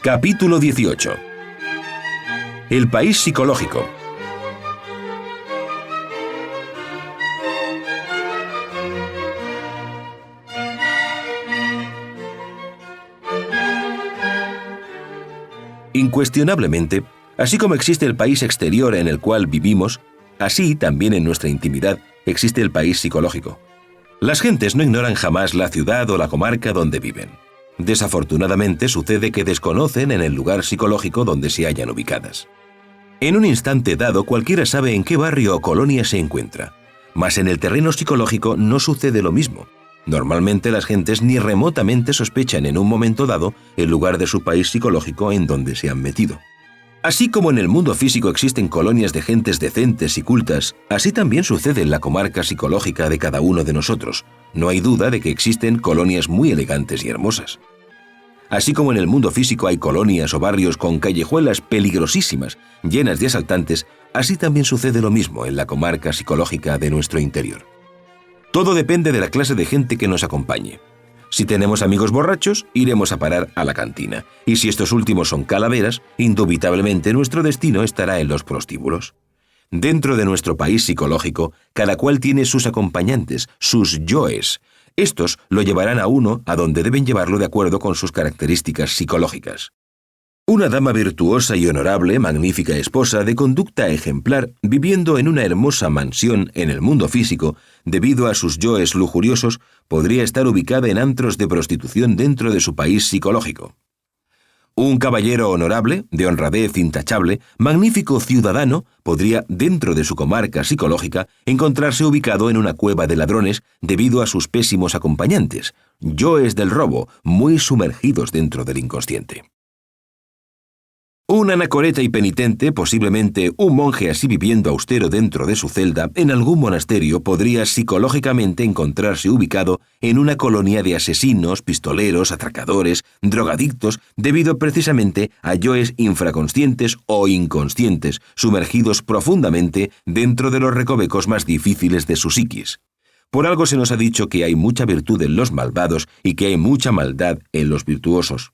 Capítulo 18. El país psicológico. Incuestionablemente, así como existe el país exterior en el cual vivimos, así también en nuestra intimidad existe el país psicológico. Las gentes no ignoran jamás la ciudad o la comarca donde viven. Desafortunadamente sucede que desconocen en el lugar psicológico donde se hallan ubicadas. En un instante dado cualquiera sabe en qué barrio o colonia se encuentra, mas en el terreno psicológico no sucede lo mismo. Normalmente las gentes ni remotamente sospechan en un momento dado el lugar de su país psicológico en donde se han metido. Así como en el mundo físico existen colonias de gentes decentes y cultas, así también sucede en la comarca psicológica de cada uno de nosotros. No hay duda de que existen colonias muy elegantes y hermosas. Así como en el mundo físico hay colonias o barrios con callejuelas peligrosísimas, llenas de asaltantes, así también sucede lo mismo en la comarca psicológica de nuestro interior. Todo depende de la clase de gente que nos acompañe. Si tenemos amigos borrachos, iremos a parar a la cantina, y si estos últimos son calaveras, indubitablemente nuestro destino estará en los prostíbulos. Dentro de nuestro país psicológico, cada cual tiene sus acompañantes, sus yoes. Estos lo llevarán a uno a donde deben llevarlo de acuerdo con sus características psicológicas. Una dama virtuosa y honorable, magnífica esposa, de conducta ejemplar, viviendo en una hermosa mansión en el mundo físico, debido a sus yoes lujuriosos, podría estar ubicada en antros de prostitución dentro de su país psicológico. Un caballero honorable, de honradez intachable, magnífico ciudadano, podría, dentro de su comarca psicológica, encontrarse ubicado en una cueva de ladrones debido a sus pésimos acompañantes, yoes del robo, muy sumergidos dentro del inconsciente. Un anacoreta y penitente, posiblemente un monje así viviendo austero dentro de su celda, en algún monasterio podría psicológicamente encontrarse ubicado en una colonia de asesinos, pistoleros, atracadores, drogadictos, debido precisamente a yoes infraconscientes o inconscientes, sumergidos profundamente dentro de los recovecos más difíciles de su psiquis. Por algo se nos ha dicho que hay mucha virtud en los malvados y que hay mucha maldad en los virtuosos.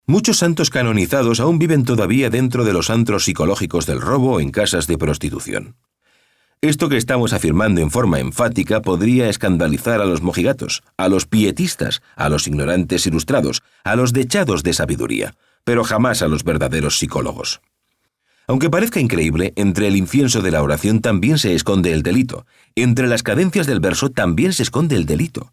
Muchos santos canonizados aún viven todavía dentro de los antros psicológicos del robo o en casas de prostitución. Esto que estamos afirmando en forma enfática podría escandalizar a los mojigatos, a los pietistas, a los ignorantes ilustrados, a los dechados de sabiduría, pero jamás a los verdaderos psicólogos. Aunque parezca increíble, entre el incienso de la oración también se esconde el delito, entre las cadencias del verso también se esconde el delito.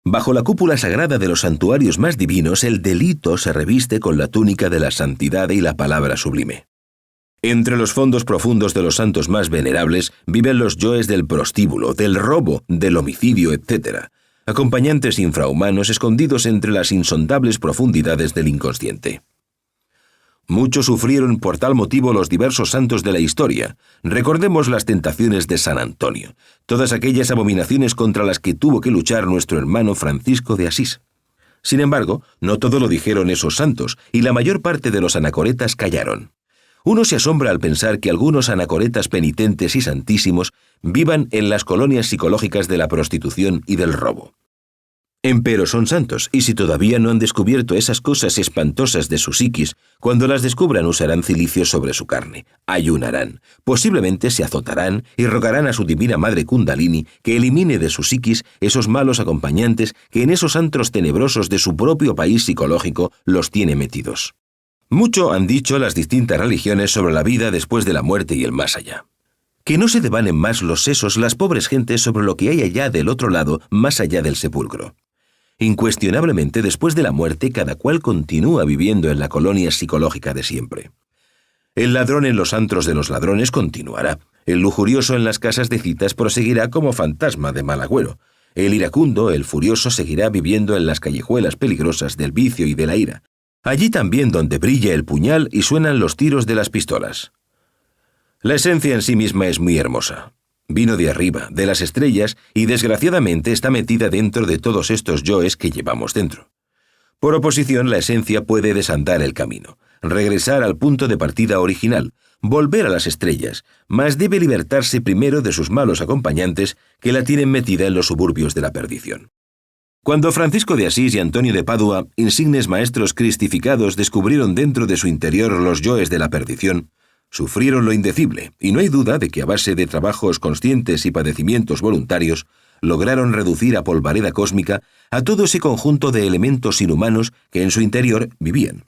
Bajo la cúpula sagrada de los santuarios más divinos, el delito se reviste con la túnica de la santidad y la palabra sublime. Entre los fondos profundos de los santos más venerables viven los yoes del prostíbulo, del robo, del homicidio, etc., acompañantes infrahumanos escondidos entre las insondables profundidades del inconsciente. Muchos sufrieron por tal motivo los diversos santos de la historia. Recordemos las tentaciones de San Antonio, todas aquellas abominaciones contra las que tuvo que luchar nuestro hermano Francisco de Asís. Sin embargo, no todo lo dijeron esos santos, y la mayor parte de los anacoretas callaron. Uno se asombra al pensar que algunos anacoretas penitentes y santísimos vivan en las colonias psicológicas de la prostitución y del robo. Empero son santos, y si todavía no han descubierto esas cosas espantosas de su psiquis, cuando las descubran usarán cilicio sobre su carne, ayunarán, posiblemente se azotarán y rogarán a su divina madre Kundalini que elimine de su psiquis esos malos acompañantes que en esos antros tenebrosos de su propio país psicológico los tiene metidos. Mucho han dicho las distintas religiones sobre la vida después de la muerte y el más allá. Que no se devanen más los sesos las pobres gentes sobre lo que hay allá del otro lado, más allá del sepulcro. Incuestionablemente, después de la muerte, cada cual continúa viviendo en la colonia psicológica de siempre. El ladrón en los antros de los ladrones continuará. El lujurioso en las casas de citas proseguirá como fantasma de mal agüero. El iracundo, el furioso, seguirá viviendo en las callejuelas peligrosas del vicio y de la ira. Allí también donde brilla el puñal y suenan los tiros de las pistolas. La esencia en sí misma es muy hermosa. Vino de arriba, de las estrellas, y desgraciadamente está metida dentro de todos estos yoes que llevamos dentro. Por oposición, la esencia puede desandar el camino, regresar al punto de partida original, volver a las estrellas, mas debe libertarse primero de sus malos acompañantes que la tienen metida en los suburbios de la perdición. Cuando Francisco de Asís y Antonio de Padua, insignes maestros cristificados, descubrieron dentro de su interior los yoes de la perdición, sufrieron lo indecible, y no hay duda de que a base de trabajos conscientes y padecimientos voluntarios, lograron reducir a polvareda cósmica a todo ese conjunto de elementos inhumanos que en su interior vivían.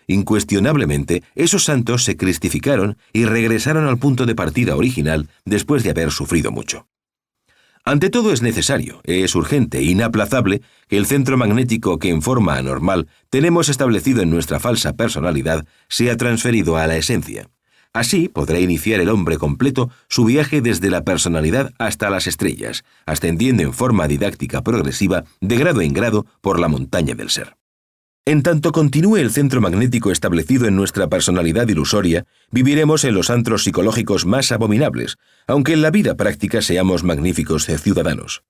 Incuestionablemente, esos santos se cristificaron y regresaron al punto de partida original después de haber sufrido mucho. Ante todo es necesario, es urgente e inaplazable que el centro magnético que en forma anormal tenemos establecido en nuestra falsa personalidad sea transferido a la esencia. Así podrá iniciar el hombre completo su viaje desde la personalidad hasta las estrellas, ascendiendo en forma didáctica progresiva de grado en grado por la montaña del ser. En tanto continúe el centro magnético establecido en nuestra personalidad ilusoria, viviremos en los antros psicológicos más abominables, aunque en la vida práctica seamos magníficos ciudadanos.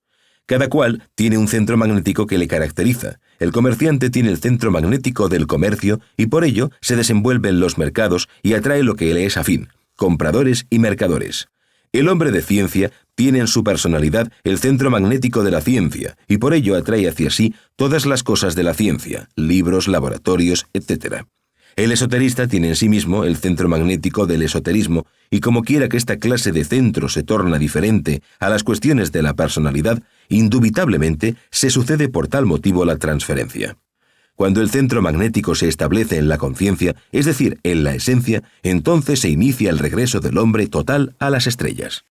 Cada cual tiene un centro magnético que le caracteriza. El comerciante tiene el centro magnético del comercio y por ello se desenvuelve en los mercados y atrae lo que le es afín, compradores y mercadores. El hombre de ciencia tiene en su personalidad el centro magnético de la ciencia y por ello atrae hacia sí todas las cosas de la ciencia, libros, laboratorios, etc. El esoterista tiene en sí mismo el centro magnético del esoterismo y como quiera que esta clase de centro se torna diferente a las cuestiones de la personalidad, indubitablemente se sucede por tal motivo la transferencia. Cuando el centro magnético se establece en la conciencia, es decir, en la esencia, entonces se inicia el regreso del hombre total a las estrellas.